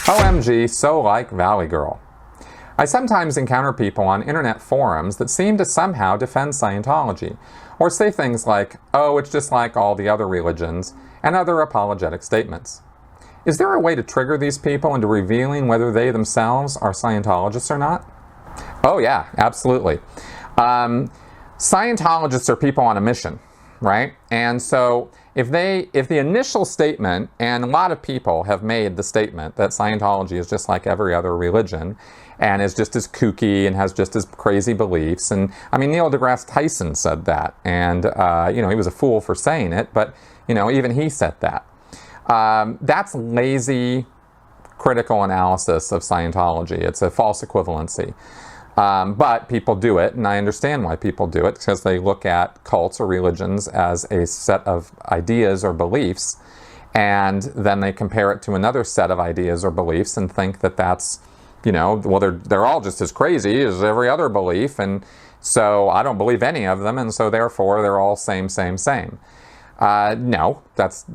OMG, so like Valley Girl. I sometimes encounter people on internet forums that seem to somehow defend Scientology, or say things like, oh, it's just like all the other religions, and other apologetic statements. Is there a way to trigger these people into revealing whether they themselves are Scientologists or not? Oh yeah, absolutely. Scientologists are people on a mission, right? And so if the initial statement, and a lot of people have made the statement that Scientology is just like every other religion, and is just as kooky and has just as crazy beliefs, and I mean, Neil deGrasse Tyson said that, and he was a fool for saying it, but even he said that. That's lazy critical analysis of Scientology. It's a false equivalency. But people do it, and I understand why people do it, because they look at cults or religions as a set of ideas or beliefs, and then they compare it to another set of ideas or beliefs and think that that's, well, they're all just as crazy as every other belief, and so I don't believe any of them, and so therefore they're all same. No, that's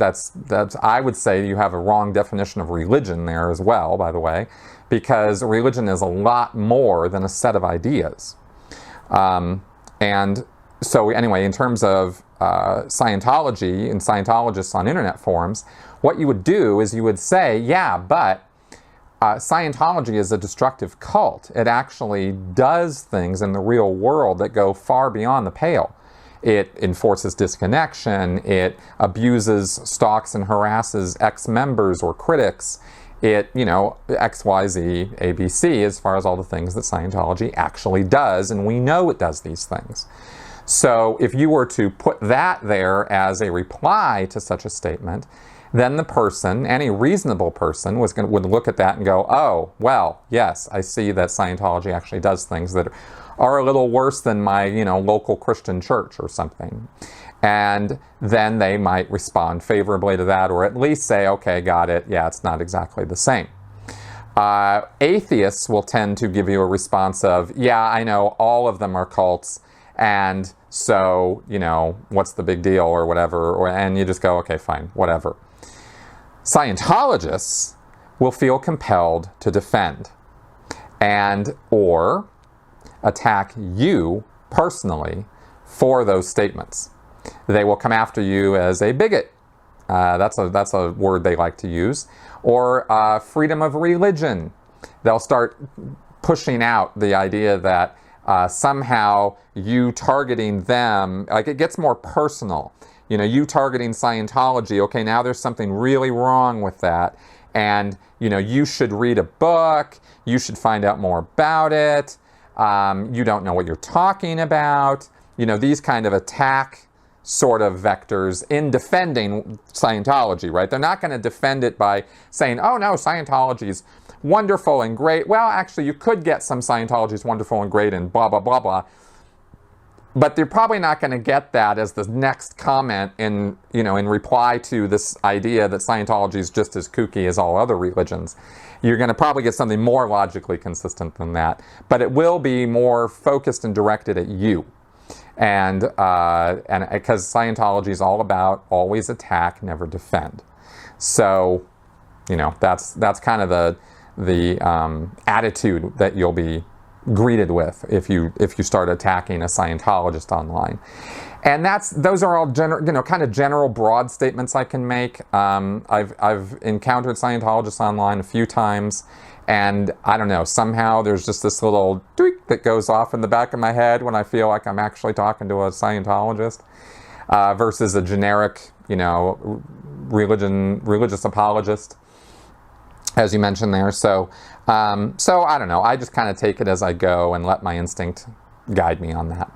I would say you have a wrong definition of religion there as well, by the way, because religion is a lot more than a set of ideas. And so anyway, in terms of Scientology and Scientologists on internet forums, what you would do is you would say, yeah, but Scientology is a destructive cult. It actually does things in the real world that go far beyond the pale. It enforces disconnection, it abuses, stalks, and harasses ex-members or critics. It, X, Y, Z, A, B, C, as far as all the things that Scientology actually does, and we know it does these things. So if you were to put that there as a reply to such a statement, then the person, any reasonable person, would look at that and go, oh, well, yes, I see that Scientology actually does things that are a little worse than my, local Christian church or something. And then they might respond favorably to that, or at least say, okay, got it, yeah, it's not exactly the same. Atheists will tend to give you a response of, yeah, I know all of them are cults, and so, what's the big deal, or whatever, and you just go, okay, fine, whatever. Scientologists will feel compelled to defend and or attack you personally for those statements. They will come after you as a bigot. That's a word they like to use. Or freedom of religion. They'll start pushing out the idea that somehow you targeting them, like it gets more personal. You targeting Scientology, okay, now there's something really wrong with that. And, you should read a book. You should find out more about it. You don't know what you're talking about. These kind of attack sort of vectors in defending Scientology, right? They're not going to defend it by saying, oh no, Scientology's wonderful and great. Well, actually, you could get some Scientology's wonderful and great and blah, blah, blah, blah. But they're probably not going to get that as the next comment in reply to this idea that Scientology is just as kooky as all other religions. You're going to probably get something more logically consistent than that. But it will be more focused and directed at you. And because Scientology is all about always attack, never defend. So, that's kind of the attitude that you'll be greeted with if you start attacking a Scientologist online. And those are all kind of general broad statements I can make. I've encountered Scientologists online a few times, and I don't know, somehow there's just this little tweak that goes off in the back of my head when I feel like I'm actually talking to a Scientologist versus a generic, religious apologist, as you mentioned there. So I don't know. I just kind of take it as I go and let my instinct guide me on that.